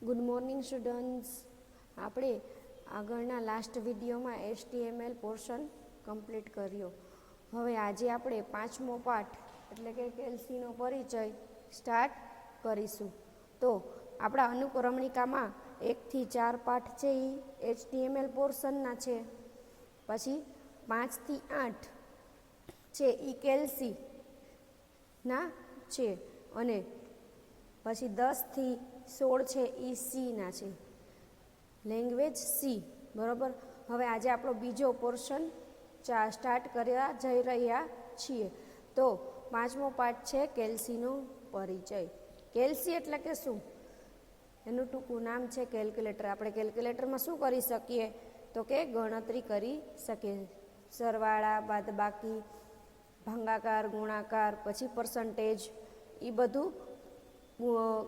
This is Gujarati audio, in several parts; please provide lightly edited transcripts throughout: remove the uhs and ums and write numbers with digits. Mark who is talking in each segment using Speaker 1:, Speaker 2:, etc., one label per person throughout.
Speaker 1: Good morning students. આપણે આગળના લાસ્ટ વિડીયોમાં HTML પોર્શન કમ્પ્લીટ કર્યો. હવે આજે આપણે 5મો પાઠ એટલે કે કેલ્સીનો પરિચય સ્ટાર્ટ કરીશું. તો આપણા અનુક્રમણિકામાં 1 થી 4 પાઠ છે એ HTML પોર્શનના છે. પછી 5 થી 8 છે એ કેલ્સીના છે અને પછી 10 થી 16 છે એ સીના છે, લેંગ્વેજ સી. બરાબર. હવે આજે આપણો બીજો પોર્શન સ્ટાર્ટ કરવા જઈ રહ્યા છીએ. તો 5મો પાઠ છે કેલ્સીનો પરિચય. કેલ્સી એટલે કે શું? એનું ટૂંકું નામ છે કેલ્ક્યુલેટર. આપણે કેલ્ક્યુલેટરમાં શું કરી શકીએ? તો કે ગણતરી કરી શકીએ. સરવાળા, બાદબાકી, ભાગાકાર, ગુણાકાર, પછી પર્સન્ટેજ, એ બધું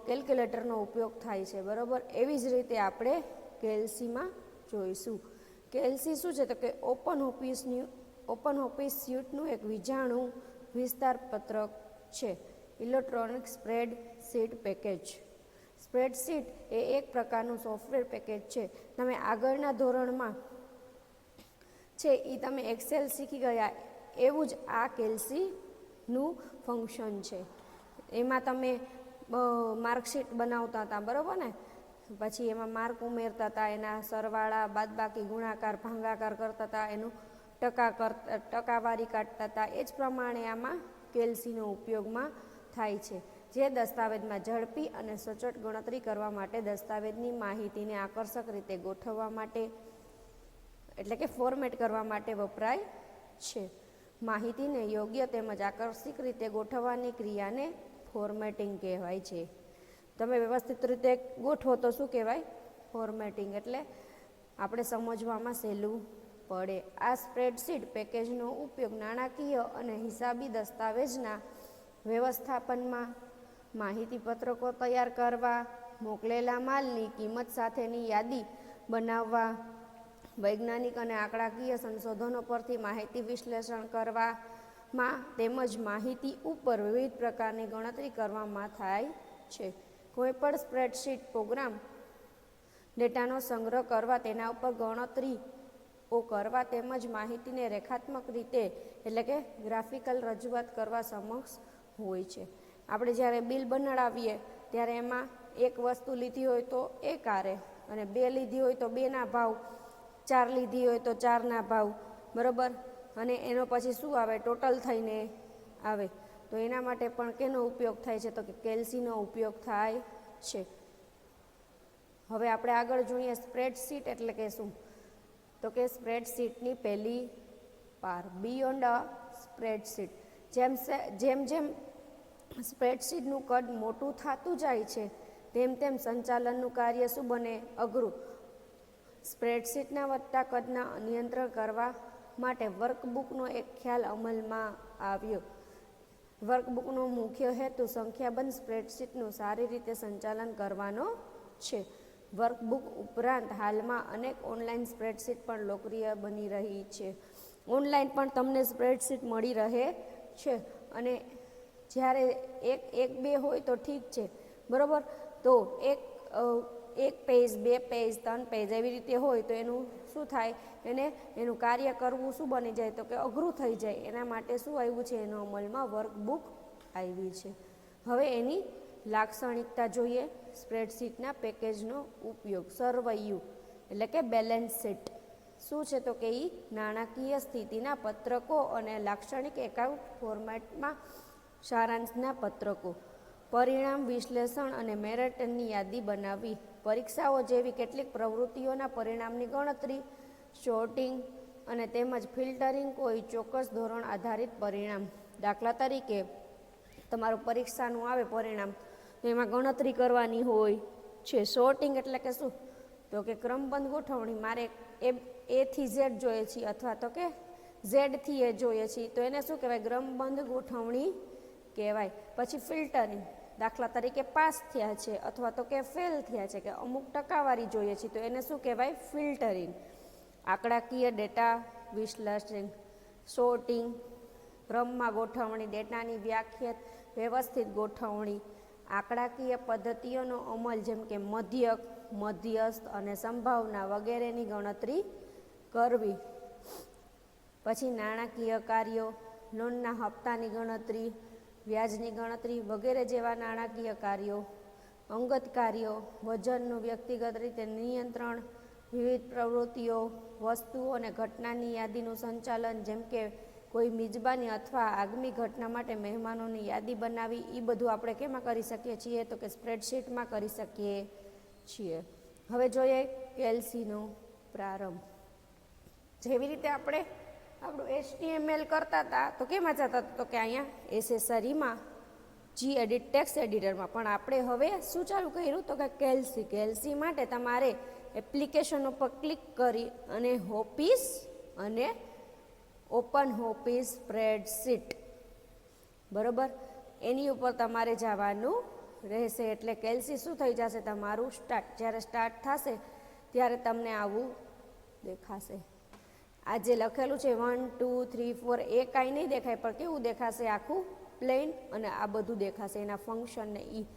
Speaker 1: કેલ્ક્યુલેટરનો ઉપયોગ થાય છે. બરાબર. એવી જ રીતે આપણે કેલ્સીમાં જોઈશું. કેલ્સી શું છે? તો કે ઓપન ઓફિસ સ્યુટનું એક વિજાણું વિસ્તાર પત્રક છે. Electronic spread sheet package. Spreadsheet એ એક પ્રકારનું સોફ્ટવેર પેકેજ છે. તમે આગળના ધોરણમાં છે એ તમે એક્સેલ શીખી ગયા, એવું જ આ કેલ્સીનું ફંક્શન છે. એમાં તમે માર્કશીટ બનાવતા હતા, બરાબર ને? પછી એમાં માર્ક ઉમેરતા હતા, એના સરવાળા, બાદબાકી, ગુણાકાર, ભાગાકાર કરતા હતા, એનું ટકાવારી કાઢતા હતા. એ જ પ્રમાણે આમાં કેલ્સીનો ઉપયોગમાં થાય છે, જે દસ્તાવેજમાં ઝડપી અને સચોટ ગણતરી કરવા માટે દસ્તાવેજની માહિતીને આકર્ષક રીતે ગોઠવવા માટે એટલે કે ફોર્મેટ કરવા માટે વપરાય છે. માહિતીને યોગ્ય તેમજ આકર્ષક રીતે ગોઠવવાની ક્રિયાને ફોર્મેટિંગ કહેવાય છે. તમે વ્યવસ્થિત રીતે ગોઠવો તો શું કહેવાય? ફોર્મેટિંગ. એટલે આપણે સમજવામાં સહેલું પડે. આ સ્પ્રેડશીટ પેકેજનો ઉપયોગ નાણાકીય અને હિસાબી દસ્તાવેજના વ્યવસ્થાપનમાં, માહિતી પત્રકો તૈયાર કરવા, મોકલેલા માલની કિંમત સાથેની યાદી બનાવવા, વૈજ્ઞાનિક અને આંકડાકીય સંશોધનો પરથી માહિતી વિશ્લેષણ કરવામાં તેમજ માહિતી ઉપર વિવિધ પ્રકારની ગણતરી કરવામાં થાય છે. કોઈપણ સ્પ્રેડશીટ પ્રોગ્રામ ડેટાનો સંગ્રહ કરવા, તેના ઉપર ગણતરીઓ કરવા તેમજ માહિતીને રેખાત્મક રીતે એટલે કે ગ્રાફિકલ રજૂઆત કરવા સક્ષમ હોય છે. આપણે જ્યારે બિલ બનાવીએ ત્યારે એમાં એક વસ્તુ લીધી હોય તો એક આરે, અને 2 લીધી હોય તો 2ના ભાવ, 4 લીધી હોય તો 4ના ભાવ. બરાબર. અને એનો પછી શું આવે? ટોટલ થઈને આવે. તો એના માટે પણ કેનો ઉપયોગ થાય છે? તો કે કેલ્સીનો ઉપયોગ થાય છે. હવે આપણે આગળ જોઈએ સ્પ્રેડશીટ એટલે કે શું? તો કે સ્પ્રેડશીટની પહેલી પાર, બિયોન્ડ અ સ્પ્રેડશીટ. જેમ જેમ સ્પ્રેડશીટનું કદ મોટું થતું જાય છે તેમ તેમ સંચાલનનું કાર્ય શું બને? અઘરું. સ્પ્રેડશીટના વધતા કદના નિયંત્રણ કરવા માટે વર્કબુકનો એક ખ્યાલ અમલમાં આવ્યો. વર્કબુકનો મુખ્ય હેતુ સંખ્યાબંધ સ્પ્રેડશીટનું સારી રીતે સંચાલન કરવાનો છે. વર્કબુક ઉપરાંત હાલમાં અનેક ઓનલાઈન સ્પ્રેડશીટ પણ લોકપ્રિય બની રહી છે. ઓનલાઈન પણ તમને સ્પ્રેડશીટ મળી રહે છે. અને જ્યારે એક બે હોય તો ઠીક છે, બરાબર. તો એક પેજ, 2 પેજ, 3 પેજ એવી રીતે હોય તો એનું શું થાય? એનું કાર્ય કરવું શું બની જાય? તો કે અઘરું થઈ જાય. એના માટે શું આવ્યું છે? એનો અમલમાં વર્કબુક આવી છે. હવે એની લાક્ષણિકતા જોઈએ. સ્પ્રેડશીટના પેકેજનો ઉપયોગ. સરવૈયું એટલે કે બેલેન્સ શીટ શું છે? તો કે એ નાણાકીય સ્થિતિના પત્રકો અને લાક્ષણિક એકાઉન્ટ ફોર્મેટમાં સારાંશના પત્રકો. પરિણામ વિશ્લેષણ અને મેરિટની યાદી બનાવવી. પરીક્ષાઓ જેવી કેટલીક પ્રવૃત્તિઓના પરિણામની ગણતરી, સોર્ટિંગ અને તેમજ ફિલ્ટરિંગ. કોઈ ચોક્કસ ધોરણ આધારિત પરિણામ. દાખલા તરીકે તમારું પરીક્ષાનું આવે પરિણામ તો એમાં ગણતરી કરવાની હોય છે. સોર્ટિંગ એટલે કે શું? તો કે ક્રમબંધ ગોઠવણી. મારે એ થી ઝેડ જોઈએ છે અથવા તો કે ઝેડ થી એ જોઈએ છે, તો એને શું કહેવાય? ક્રમબંધ ગોઠવણી કહેવાય. પછી ફિલ્ટરિંગ. દાખલા તરીકે પાસ થયા છે અથવા તો કે ફેલ થયા છે, કે અમુક ટકાવારી જોઈએ છે, તો એને શું કહેવાય? ફિલ્ટરિંગ. આંકડાકીય ડેટા વિશ્લેષણ. સોર્ટિંગ ક્રમમાં ગોઠવણી, ડેટાની વ્યાખ્યાત વ્યવસ્થિત ગોઠવણી. આંકડાકીય પદ્ધતિઓનો અમલ જેમ કે મધ્યક, મધ્યસ્થ અને સંભાવના વગેરેની ગણતરી કરવી. પછી નાણાકીય કાર્યો, લોનના હપ્તાની ગણતરી, વ્યાજની ગણતરી વગેરે જેવા નાણાકીય કાર્યો. અંગત કાર્યો, વજનનું વ્યક્તિગત રીતે નિયંત્રણ, વિવિધ પ્રવૃત્તિઓ, વસ્તુઓ અને ઘટનાની યાદીનું સંચાલન જેમ કે કોઈ મિજબાની અથવા આગમી ઘટના માટે મહેમાનોની યાદી બનાવી, એ બધું આપણે કેમાં કરી શકીએ છીએ? તો કે સ્પ્રેડશીટમાં કરી શકીએ છીએ. હવે જોઈએ કેલ્સીનો પ્રારંભ. જેવી રીતે આપણે આપણું HTML કરતા હતા તો કેમાં જતા હતા? તો કે અહીંયા એસેસરીમાં, Gedit ટેક્સ્ટ એડિટરમાં. પણ આપણે હવે શું ચાલુ કર્યું? તો કે કેલ્સી. કેલ્સી માટે તમારે એપ્લિકેશન ઉપર ક્લિક કરી અને ઓફિસ અને ઓપન ઓફિસ સ્પ્રેડશીટ, બરોબર, એની ઉપર તમારે જવાનું રહેશે. એટલે કેલ્સી શું થઈ જશે? તમારું સ્ટાર્ટ. જ્યારે સ્ટાર્ટ થશે ત્યારે તમને આવું દેખાશે. આ જે લખેલું છે 1 2 3 4 એ કાંઈ નહીં દેખાય, પણ કેવું દેખાશે? આખું પ્લેન. અને આ બધું દેખાશે, એના ફંક્શન ને ઈ.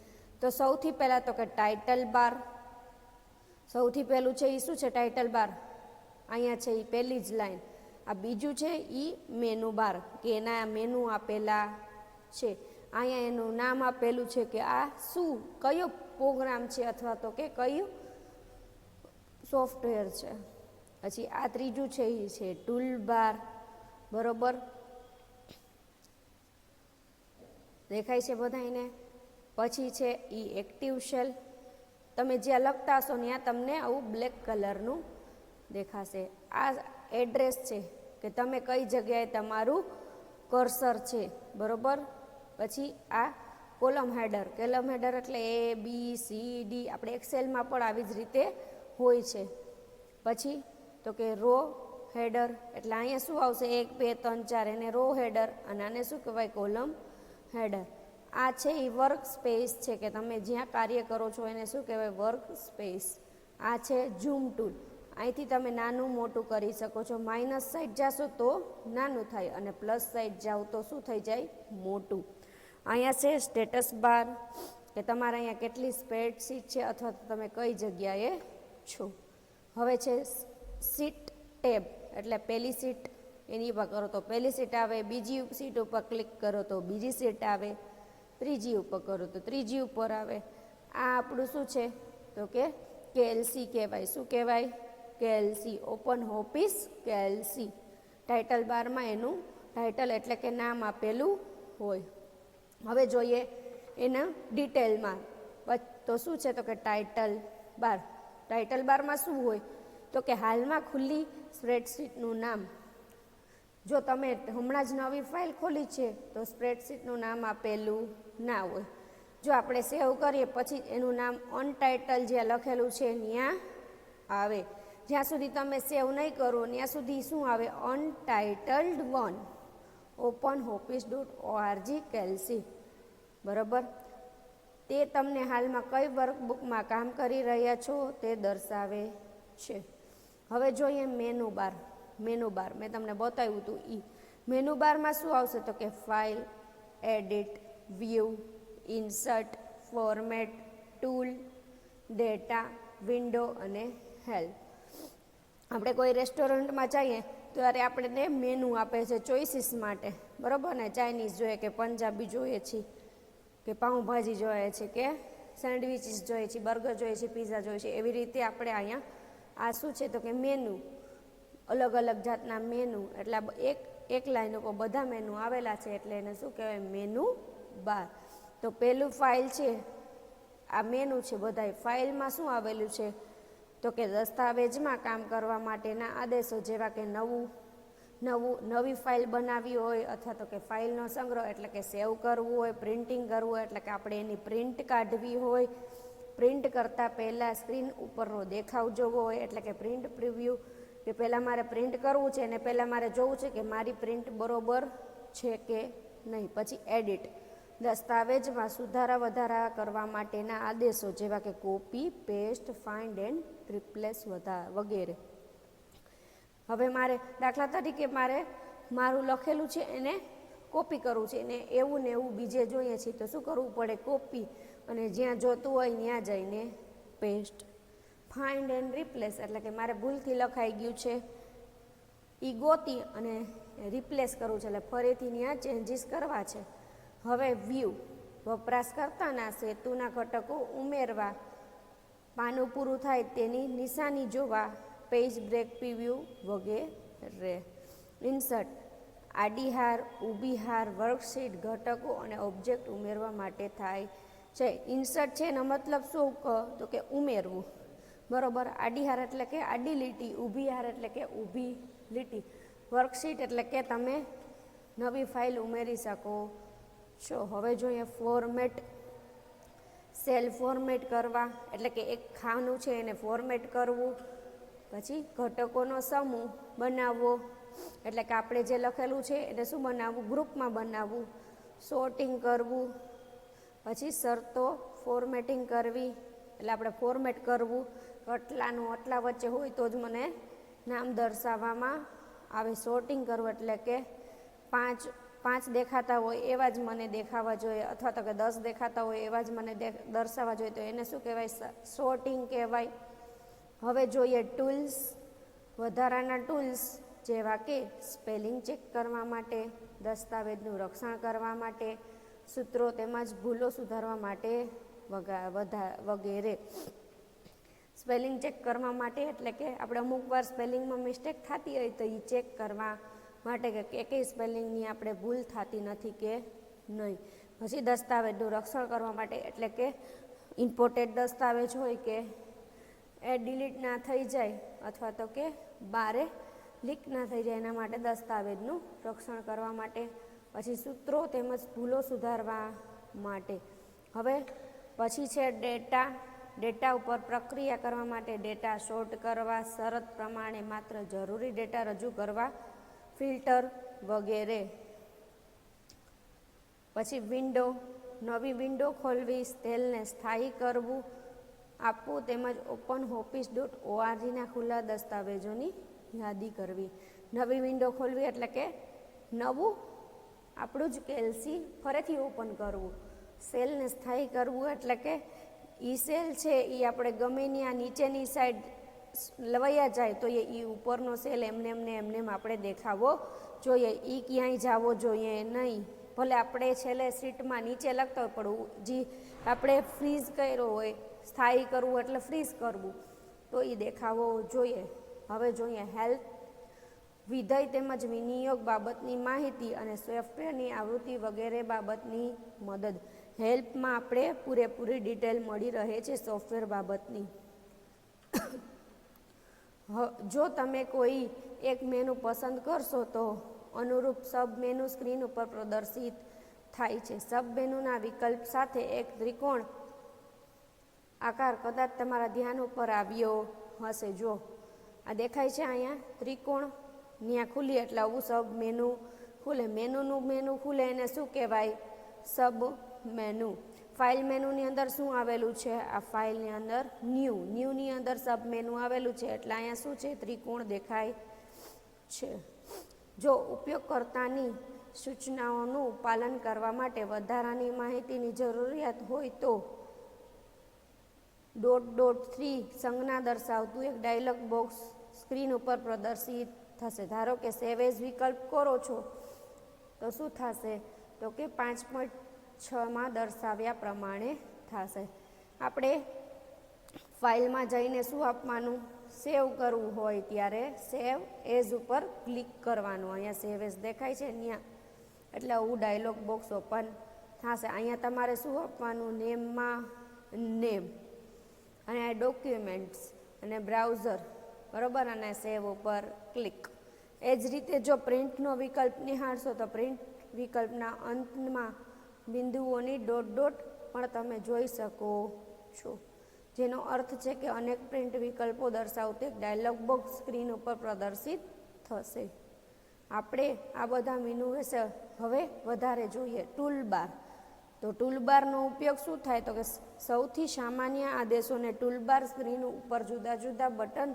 Speaker 1: તો સૌથી પહેલાં તો કે ટાઇટલ બાર. સૌથી પહેલું છે એ શું છે? ટાઇટલ બાર. અહીંયા છે એ પહેલી જ લાઈન. આ બીજું છે એ મેનુ બાર, કે એના મેનુ આપેલા છે. અહીંયા એનું નામ આપેલું છે કે આ શું, કયો પ્રોગ્રામ છે અથવા તો કે કયું સોફ્ટવેર છે. પછી આ ત્રીજું છે એ છે ટૂલ બાર, બરોબર, દેખાય છે બધાને. પછી છે એ એક્ટિવ શેલ. તમે જ્યાં લખતા હશો ત્યાં તમને આવું બ્લેક કલરનું દેખાશે. આ એડ્રેસ છે કે તમે કઈ જગ્યાએ તમારું કર્સર છે, બરોબર. પછી આ કોલમ હેડર. કોલમ હેડર એટલે ABCD, આપણે એક્સેલમાં પણ આવી જ રીતે હોય છે. પછી તો કે રો હેડર, એટલે અહીંયા શું આવશે? 1 2 3 4, એને રો હેડર. અને આને શું કહેવાય? Column header. આ છે એ વર્ક સ્પેસ છે, કે તમે જ્યાં કાર્ય કરો છો એને શું કહેવાય? Work space. આ છે ઝૂમ ટૂલ. અહીંથી તમે નાનું મોટું કરી શકો છો. માઇનસ સાઈડ જાશો તો નાનું થાય, અને પ્લસ સાઈડ જાઓ તો શું થઈ જાય? મોટું. અહીંયા છે સ્ટેટસ બાર, કે તમારે અહીંયા કેટલી સ્પ્રેડશીટ છે અથવા તો તમે કઈ જગ્યાએ છો. હવે છે સીટ ટેબ, એટલે પહેલી સીટ એની ઉપર કરો તો પહેલી સીટ આવે, બીજી સીટ ઉપર ક્લિક કરો તો બીજી સીટ આવે, ત્રીજી ઉપર કરો તો ત્રીજી ઉપર આવે. આ આપણું શું છે? તો કે કેલ્સી કહેવાય. શું કહેવાય? કેલ્સી. ઓપન ઓફિસ કેલ્સી. ટાઇટલ બારમાં એનું ટાઇટલ એટલે કે નામ આપેલું હોય. હવે જોઈએ એના ડિટેલમાં. તો શું છે? તો કે ટાઇટલ બાર. ટાઇટલ બારમાં શું હોય? તો કે હાલમાં ખુલ્લી સ્પ્રેડશીટનું નામ. જો તમે હમણાં જ નવી ફાઇલ ખોલી છે તો સ્પ્રેડશીટનું નામ આપેલું ના હોય. જો આપણે સેવ કરીએ પછી એનું નામ અનટાઇટલ જ્યાં લખેલું છે ત્યાં આવે. જ્યાં સુધી તમે સેવ નહીં કરો ત્યાં સુધી શું આવે? અનટાઇટલ્ડ 1 ઓપન ઓફિસ.org કેલ્સી, બરાબર. તે તમને હાલમાં કઈ વર્કબુકમાં કામ કરી રહ્યા છો તે દર્શાવે છે. હવે જોઈએ મેનુ બાર. મેનુ બાર મેં તમને બતાવ્યું હતું ઈ. મેનુ બારમાં શું આવશે? તો કે file, edit, view, insert, format, tool, data, window અને હેલ્પ. આપણે કોઈ રેસ્ટોરન્ટમાં જઈએ ત્યારે આપણને મેનુ આપે છે ચોઇસીસ માટે, બરાબર ને. ચાઇનીઝ જોઈએ કે પંજાબી જોઈએ છે, કે પાઉંભાજી જોઈએ છે, કે સેન્ડવિચીસ જોઈએ છે, બર્ગર જોઈએ છે, પીઝા જોઈએ છે. એવી રીતે આપણે અહીંયા આ શું છે? તો કે મેનુ, અલગ અલગ જાતના મેનુ. એટલે એક લાઈન ઉપર બધા મેનુ આવેલા છે, એટલે એને શું કહેવાય? Menu bar. તો પેલું ફાઇલ છે, આ મેનુ છે બધાય. ફાઇલમાં શું આવેલું છે? તો કે દસ્તાવેજમાં કામ કરવા માટેના આદેશો, જેવા કે નવી ફાઇલ બનાવવી હોય, અથવા તો કે ફાઇલનો સંગ્રહ એટલે કે સેવ કરવું હોય, પ્રિન્ટિંગ કરવું હોય એટલે કે આપણે એની પ્રિન્ટ કાઢવી હોય, પ્રિન્ટ કરતાં પહેલાં સ્ક્રીન ઉપરનો દેખાવ જોવો હોય એટલે કે પ્રિન્ટ પ્રિવ્યૂ, કે પહેલાં મારે પ્રિન્ટ કરવું છે અને પહેલાં મારે જોવું છે કે મારી પ્રિન્ટ બરોબર છે કે નહીં. પછી એડિટ, દસ્તાવેજમાં સુધારા વધારા કરવા માટેના આદેશો, જેવા કે copy, paste, find and replace વગેરે. હવે મારે દાખલા તરીકે મારું લખેલું છે એને કોપી કરવું છે, એને એવું ને એવું બીજે જોઈએ છે તો શું કરવું પડે? કોપી. અને જ્યાં જોતું હોય ત્યાં જઈને પેસ્ટ. ફાઇન્ડ એન્ડ રિપ્લેસ એટલે કે મારે ભૂલથી લખાઈ ગયું છે એ ગોતી અને રિપ્લેસ કરવું છે, એટલે ફરીથી ત્યાં ચેન્જીસ કરવા છે. હવે વ્યૂ વપરાશકર્તાના સેતુના ઘટકો ઉમેરવા, પાનું પૂરું થાય તેની નિશાની જોવા, પેજ બ્રેક પ્રિવ્યૂ વગેરે. ઇન્સર્ટ આડી હાર, ઊભી હાર, વર્કશીટ, ઘટકો અને ઓબ્જેક્ટ ઉમેરવા માટે થાય છે. ઇન્સર્ટ છે એનો મતલબ શું તો કે ઉમેરવું, બરોબર. આડી હાર એટલે કે આડી લીટી, ઊભી હાર એટલે કે ઊભી લીટી, વર્કશીટ એટલે કે તમે નવી ફાઇલ ઉમેરી શકો છો. હવે જોઈએ ફોર્મેટ. સેલ ફોર્મેટ કરવા એટલે કે એક ખાનું છે એને ફોર્મેટ કરવું. પછી ઘટકોનો સમૂહ બનાવવો એટલે કે આપણે જે લખેલું છે એને શું બનાવવું, ગ્રુપમાં બનાવવું. સોર્ટિંગ કરવું. પછી શરતો ફોર્મેટિંગ કરવી એટલે આપણે ફોર્મેટ કરવું, આટલાનું આટલા વચ્ચે હોય તો જ મને નામ દર્શાવવામાં આવે. સોર્ટિંગ કરવું એટલે કે પાંચ દેખાતા હોય એવા જ મને દેખાવા જોઈએ, અથવા તો કે 10 દેખાતા હોય એવા જ મને દર્શાવવા જોઈએ, તો એને શું કહેવાય, સોર્ટિંગ કહેવાય. હવે જોઈએ ટૂલ્સ. વધારાના ટૂલ્સ જેવા કે સ્પેલિંગ ચેક કરવા માટે, દસ્તાવેજનું રક્ષણ કરવા માટે, સૂત્રો તેમજ ભૂલો સુધારવા માટે વગેરે. સ્પેલિંગ ચેક કરવા માટે એટલે કે આપણે અમુક વાર સ્પેલિંગમાં મિસ્ટેક થતી હોય તો એ ચેક કરવા માટે કે કઈ સ્પેલિંગની આપણે ભૂલ થતી નથી કે નહીં. પછી દસ્તાવેજનું રક્ષણ કરવા માટે એટલે કે ઇમ્પોર્ટેડ દસ્તાવેજ હોય કે એ ડિલીટ ના થઈ જાય અથવા તો કે બારે લીક ના થઈ જાય એના માટે દસ્તાવેજનું રક્ષણ કરવા માટે. પછી સૂત્રો તેમજ ભૂલો સુધારવા માટે. હવે પછી છે ડેટા. ડેટા ઉપર પ્રક્રિયા કરવા માટે, ડેટા સોર્ટ કરવા, શરત પ્રમાણે માત્ર જરૂરી ડેટા રજૂ કરવા, ફિલ્ટર વગેરે. પછી વિન્ડો. નવી વિન્ડો ખોલવી, સેલને સ્થાયી કરવું આપવું તેમજ openoffice.orgના ખુલ્લા દસ્તાવેજોની યાદી કરવી. નવી વિન્ડો ખોલવી એટલે કે નવું આપણું જ કેલ્સી ફરીથી ઓપન કરવું. સેલને સ્થાયી કરવું એટલે કે ઈ સેલ છે એ આપણે ગમે ત્યાં નીચેની સાઈડ લવાયા જાય તો એ ઉપરનો સેલ એમને આપણે દેખાવો જોઈએ, એ ક્યાંય જવો જોઈએ નહીં. ભલે આપણે છેલ્લે સીટમાં નીચે લખતા હોય પણ જે આપણે ફ્રીઝ કર્યો હોય, સ્થાયી કરવું એટલે ફ્રીઝ કરવું, તો એ દેખાવો જોઈએ. હવે જોઈએ હેલ્પ. વિધેય તેમજ વિનિયોગ બાબતની માહિતી અને સોફ્ટવેરની આવૃત્તિ વગેરે બાબતની મદદ. હેલ્પમાં આપણે પૂરેપૂરી ડિટેલ મળી રહે છે સોફ્ટવેર બાબતની. જો તમે કોઈ એક મેનુ પસંદ કરશો તો અનુરૂપ સબ મેનુ સ્ક્રીન ઉપર પ્રદર્શિત થાય છે. સબ મેનુના વિકલ્પ સાથે એક ત્રિકોણ આકાર કદાચ તમારા ધ્યાન ઉપર આવ્યો હશે. જો આ દેખાય છે અહીંયા ત્રિકોણ, ત્યાં ખુલી એટલે આવું સબ મેનુ ખુલે. મેનુનું મેનુ ખુલે એને શું કહેવાય, સબ મેનુ. ફાઇલ મેનુની અંદર શું આવેલું છે, આ ફાઇલની અંદર ન્યૂની અંદર સબ મેનુ આવેલું છે એટલે અહીંયા શું છે, ત્રિકોણ દેખાય છે. જો ઉપયોગકર્તાની સૂચનાઓનું પાલન કરવા માટે વધારાની માહિતીની જરૂરિયાત હોય તો .3 સંજ્ઞા દર્શાવતું એક ડાયલોગ બોક્સ સ્ક્રીન ઉપર પ્રદર્શિત થશે. ધારો કે સેવ એઝ વિકલ્પ કરો છો તો શું થશે તો કે 5.6માં દર્શાવ્યા પ્રમાણે થશે. આપણે ફાઇલમાં જઈને શું આપવાનું, સેવ કરવું હોય ત્યારે સેવ એઝ ઉપર ક્લિક કરવાનું. અહીંયા સેવ એઝ દેખાય છે ત્યાં એટલે આવું ડાયલોગ બોક્સ ઓપન થશે. અહીંયા તમારે શું આપવાનું, નેમમાં નેમ અને ડોક્યુમેન્ટ્સ અને બ્રાઉઝર, બરાબર, અને સેવ ઉપર ક્લિક. એ જ રીતે જો પ્રિન્ટનો વિકલ્પ નિહાળશો તો પ્રિન્ટ વિકલ્પના અંતમાં બિંદુઓની ડોટ પણ તમે જોઈ શકો છો, જેનો અર્થ છે કે અનેક પ્રિન્ટ વિકલ્પો દર્શાવતું એક ડાયલોગ બોક્સ સ્ક્રીન ઉપર પ્રદર્શિત થશે. આપણે આ બધા મેનુ વિશે હવે વધારે જોઈએ. ટૂલબાર. તો ટૂલબારનો ઉપયોગ શું થાય તો કે સૌથી સામાન્ય આદેશોને ટૂલબાર સ્ક્રીન ઉપર જુદા જુદા બટન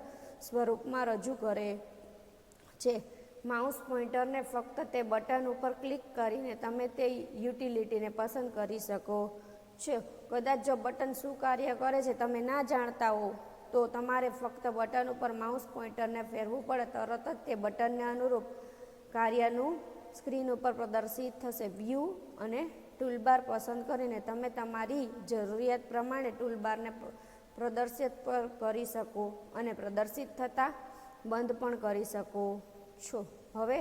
Speaker 1: સ્વરૂપમાં રજૂ કરે છે. માઉસ પોઇન્ટરને ફક્ત તે બટન ઉપર ક્લિક કરીને તમે તે યુટિલિટીને પસંદ કરી શકો છે. કદાચ જો બટન શું કાર્ય કરે છે તમે ના જાણતા હો તો તમારે ફક્ત બટન ઉપર માઉસ પોઇન્ટરને ફેરવું પડે, તરત જ તે બટનને અનુરૂપ કાર્યનું સ્ક્રીન ઉપર પ્રદર્શિત થશે. વ્યૂ અને ટૂલબાર પસંદ કરીને તમે તમારી જરૂરિયાત પ્રમાણે ટૂલબારને પ્રદર્શિત કરી શકો અને પ્રદર્શિત થતાં બંધ પણ કરી શકો છો. હવે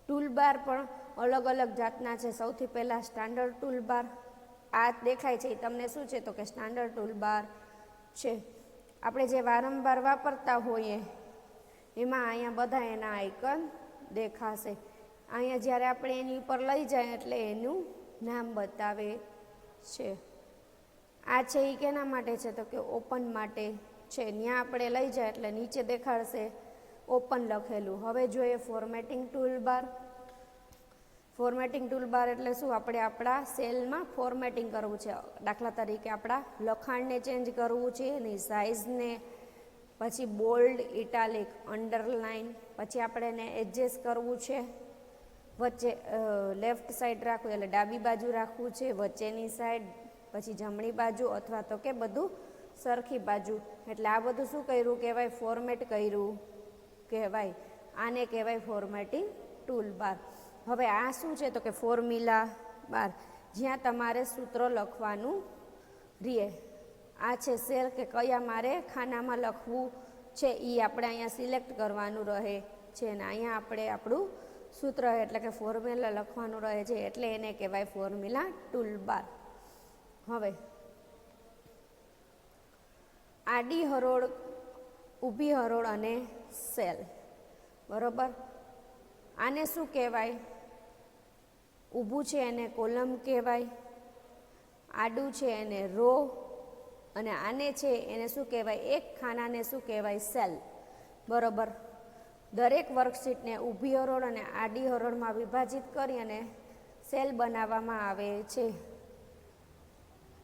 Speaker 1: ટૂલબાર પણ અલગ અલગ જાતના છે. સૌથી પહેલાં સ્ટાન્ડર્ડ ટૂલબાર, આ દેખાય છે એ તમને શું છે તો કે સ્ટાન્ડર્ડ ટૂલબાર છે. આપણે જે વારંવાર વાપરતા હોઈએ એમાં અહીંયા બધા એના આઇકન દેખાશે. અહીંયા જ્યારે આપણે એની ઉપર લઈ જાય એટલે એનું નામ બતાવે છે. આ છે એ કેના માટે છે તો કે ઓપન માટે છે. ત્યાં આપણે લઈ જાય એટલે નીચે દેખાડશે ઓપન લખેલું. હવે જોઈએ ફોર્મેટિંગ ટૂલબાર. ફોર્મેટિંગ ટૂલબાર એટલે શું? આપણે આપણા સેલમાં ફોર્મેટિંગ કરવું છે. દાખલા તરીકે આપણા લખાણને ચેન્જ કરવું છે, એની સાઇઝને, પછી બોલ્ડ, ઇટાલિક, અંડરલાઇન, પછી આપણે એને એડજસ્ટ કરવું છે, વચ્ચે લેફ્ટ સાઈડ રાખવું એટલે ડાબી બાજુ રાખવું છે, વચ્ચેની સાઈડ, પછી જમણી બાજુ અથવા તો કે બધું સરખી બાજુ. એટલે આ બધું શું કર્યું કહેવાય? ફોર્મેટ કર્યું કહેવાય. આને કહેવાય ફોર્મેટિંગ ટૂલબાર. હવે આ શું છે તો કે ફોર્મ્યુલા બાર, જ્યાં તમારે સૂત્ર લખવાનું રહે. આ છે સેલ કે કયા મારે ખાનામાં લખવું છે એ આપણે અહીંયા સિલેક્ટ કરવાનું રહે છે ને અહીંયા આપણે આપણું સૂત્ર એટલે કે ફોર્મ્યુલા લખવાનું રહે છે, એટલે એને કહેવાય ફોર્મ્યુલા ટૂલબાર. હવે આડી હરોળ, ઊભી હરોળ અને સેલ, બરોબર. આને શું કહેવાય? ઊભું છે એને કોલમ કહેવાય, આડું છે એને રો, અને આને છે એને શું કહેવાય? એક ખાનાને શું કહેવાય? સેલ, બરોબર. દરેક વર્કશીટને ઊભી હરોળ અને આડી હરોળમાં વિભાજિત કરી અને સેલ બનાવવામાં આવે છે.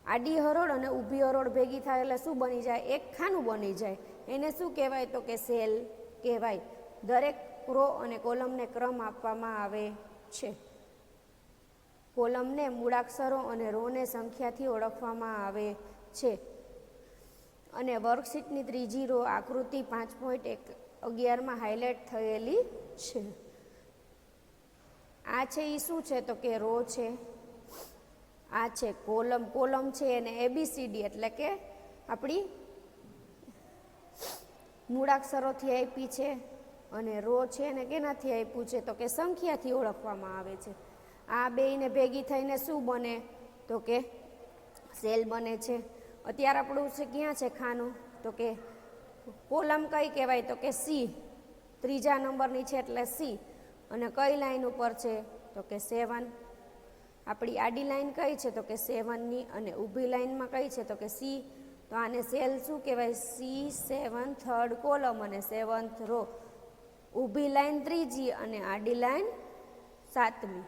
Speaker 1: આડી હરોળ અને ઊભી હરોળ ભેગી થાય એટલે શું બની જાય? એક ખાનું બની જાય. એને શું કહેવાય તો કે સેલ કહેવાય. દરેક રો અને કોલમને ક્રમ આપવામાં આવે છે. કોલમને મૂળાક્ષરો અને રોને સંખ્યાથી ઓળખવામાં આવે છે. અને વર્કશીટની ત્રીજી રો આકૃતિ 5.11માં હાઇલાઇટ થયેલી છે. આ છે એ શું છે તો કે રો છે. આ છે કોલમ. કોલમ છે એને ABCD એટલે કે આપણી મૂળાક્ષરોથી આપી છે, અને રો છે એને કેનાથી આપ્યું છે તો કે સંખ્યાથી ઓળખવામાં આવે છે. આ બેયને ભેગી થઈને શું બને તો કે સેલ બને છે. અત્યારે આપણું છે ક્યાં છે ખાનું તો કે કોલમ કઈ કહેવાય તો કે સી, ત્રીજા નંબરની છે એટલે સી. અને કઈ લાઈન ઉપર છે તો કે 7. આપણી આડી લાઈન કઈ છે તો કે 7ની, અને ઊભી લાઈનમાં કઈ છે તો કે સી. તો આને સેલ શું કહેવાય? C7 થર્ડ કોલમ અને 7th રો. ઊભી લાઈન ત્રીજી અને આડી લાઈન 7મી.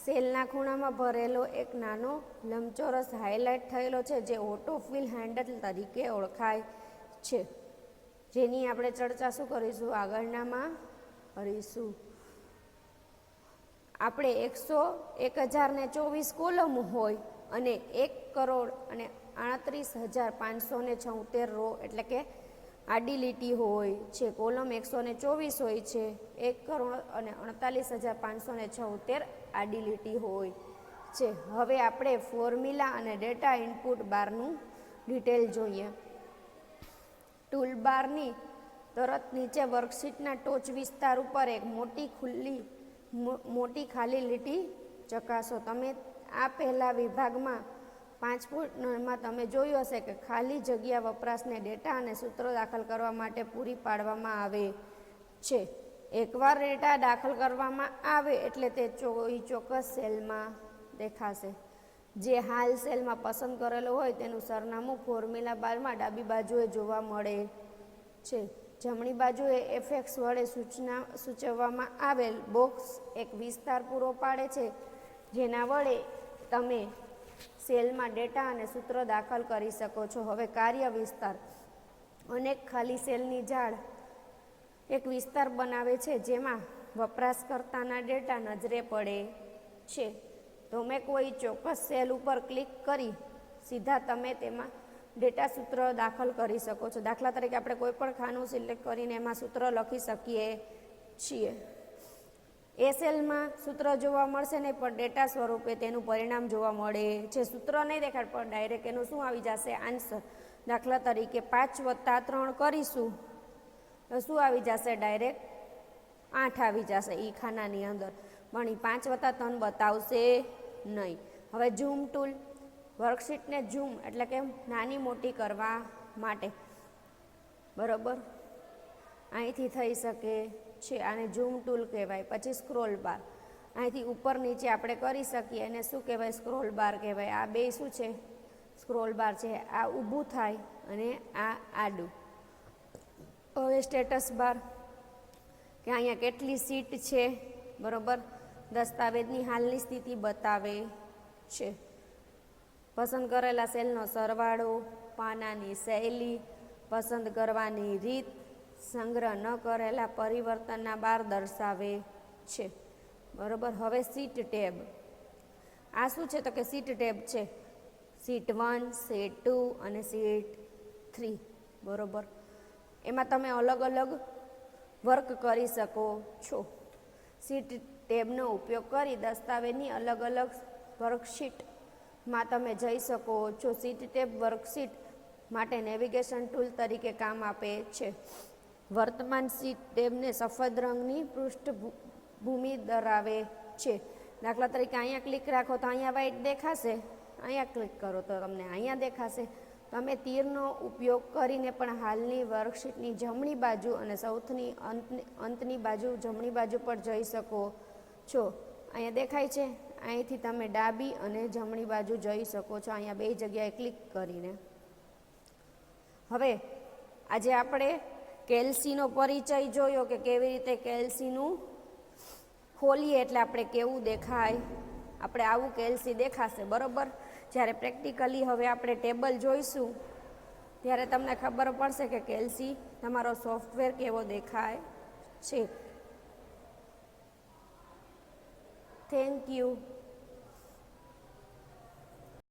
Speaker 1: સેલના ખૂણામાં ભરેલો એક નાનો લંબચોરસ હાઇલાઇટ થયેલો છે જે ઓટોફિલ હેન્ડલ તરીકે ઓળખાય છે, જેની આપણે ચર્ચા શું કરીશું? આગળનામાં કરીશું. આપણે 1024 કોલમ હોય અને 1,38,576 રો એટલે કે આડી લીટી હોય છે. કોલમ 124 હોય છે, 1,38,576 આડી લીટી હોય છે. હવે આપણે ફોર્મ્યુલા અને ડેટા ઇનપુટ બારનું ડિટેલ જોઈએ. ટૂલબારની તરત નીચે વર્કશીટના ટોચ વિસ્તાર ઉપર એક મોટી ખાલી લીટી ચકાસો. તમે આ પહેલા વિભાગમાં 5.9માં તમે જોયું હશે કે ખાલી જગ્યા વપરાશને ડેટા અને સૂત્રો દાખલ કરવા માટે પૂરી પાડવામાં આવે છે. એકવાર ડેટા દાખલ કરવામાં આવે એટલે તે ચોક્કસ સેલમાં દેખાશે. જે હાલ સેલમાં પસંદ કરેલો હોય તેનું સરનામું ફોર્મ્યુલા બારમાં ડાબી બાજુએ જોવા મળે છે. જમણી બાજુએ FX વડે સૂચવવામાં આવેલ બોક્સ એક વિસ્તાર પૂરો પાડે છે, જેના વડે તમે સેલમાં ડેટા અને સૂત્ર દાખલ કરી શકો છો. હવે કાર્ય વિસ્તાર. અનેક ખાલી સેલની જાળ એક વિસ્તાર બનાવે છે જેમાં વપરાશકર્તાના ડેટા નજરે પડે છે. તમે કોઈ ચોક્કસ સેલ ઉપર ક્લિક કરી સીધા તમે તેમાં ડેટા સૂત્ર દાખલ કરી શકો છો. દાખલા તરીકે આપણે કોઈ પણ ખાનું સિલેક્ટ કરીને એમાં સૂત્ર લખી શકીએ છીએ. એ સેલમાં સૂત્ર જોવા મળશે નહીં, પણ ડેટા સ્વરૂપે તેનું પરિણામ જોવા મળે છે. સૂત્ર નહીં દેખાડ, પણ ડાયરેક્ટ એનું શું આવી જશે? આન્સર. દાખલા તરીકે 5 + 3 કરીશું તો શું આવી જશે? ડાયરેક્ટ 8 આવી જશે એ ખાનાની અંદર. પણ એ 5 + 3 બતાવશે નહીં. હવે ઝૂમ ટૂલ, વર્કશીટને ઝૂમ એટલે કે નાની મોટી કરવા માટે, બરાબર, અહીંથી થઈ શકે છે. આને ઝૂમ ટૂલ કહેવાય. પછી સ્ક્રોલ બાર, અહીંથી ઉપર નીચે આપણે કરી શકીએ એને શું કહેવાય? સ્ક્રોલ બાર કહેવાય. આ બે શું છે? સ્ક્રોલ બાર છે. આ ઊભું થાય અને આ આડું. હવે સ્ટેટસ બાર, કે અહીંયા કેટલી સીટ છે, બરાબર, દસ્તાવેજની હાલની સ્થિતિ બતાવે છે. પસંદ કરેલા સેલનો સરવાળો, પાનાની શૈલી, પસંદ કરવાની રીત, સંગ્રહ ન કરેલા પરિવર્તનના બાર દર્શાવે છે, બરાબર. હવે સીટ ટેબ, આ શું છે? તો કે સીટ ટેબ છે. સીટ 1, સીટ 2 અને સીટ 3, બરાબર. એમાં તમે અલગ અલગ વર્ક કરી શકો છો. સીટ ટેબનો ઉપયોગ કરી દસ્તાવેજની અલગ અલગ વર્કશીટમાં તમે જઈ શકો છો. સીટ ટેબ વર્કશીટ માટે નેવિગેશન ટૂલ તરીકે કામ આપે છે. વર્તમાન સીટ ટેબને સફેદ રંગની પૃષ્ઠભૂમિ ધરાવે છે. દાખલા તરીકે અહીંયા ક્લિક રાખો તો અહીંયા વ્હાઇટ દેખાશે, અહીંયા ક્લિક કરો તો તમને અહીંયા દેખાશે. તમે તીરનો ઉપયોગ કરીને પણ હાલની વર્કશીટની જમણી બાજુ અને સૌથી અંતની બાજુ જમણી બાજુ પર જઈ શકો છો. અહીંયા દેખાય છે, અહીંથી તમે ડાબી અને જમણી બાજુ જઈ શકો છો, અહીંયા બે જગ્યાએ ક્લિક કરીને. હવે આજે આપણે કેલ્સીનો પરિચય જોયો કે કેવી રીતે કેલ્સીનું ખોલીએ એટલે આપણે કેવું દેખાય, આપણે આવું કેલ્સી દેખાશે, બરાબર. જ્યારે પ્રેક્ટિકલી હવે આપણે ટેબલ જોઈશું ત્યારે તમને ખબર પડશે કે કેલ્સી તમારો સોફ્ટવેર કેવો દેખાય છે. Thank you.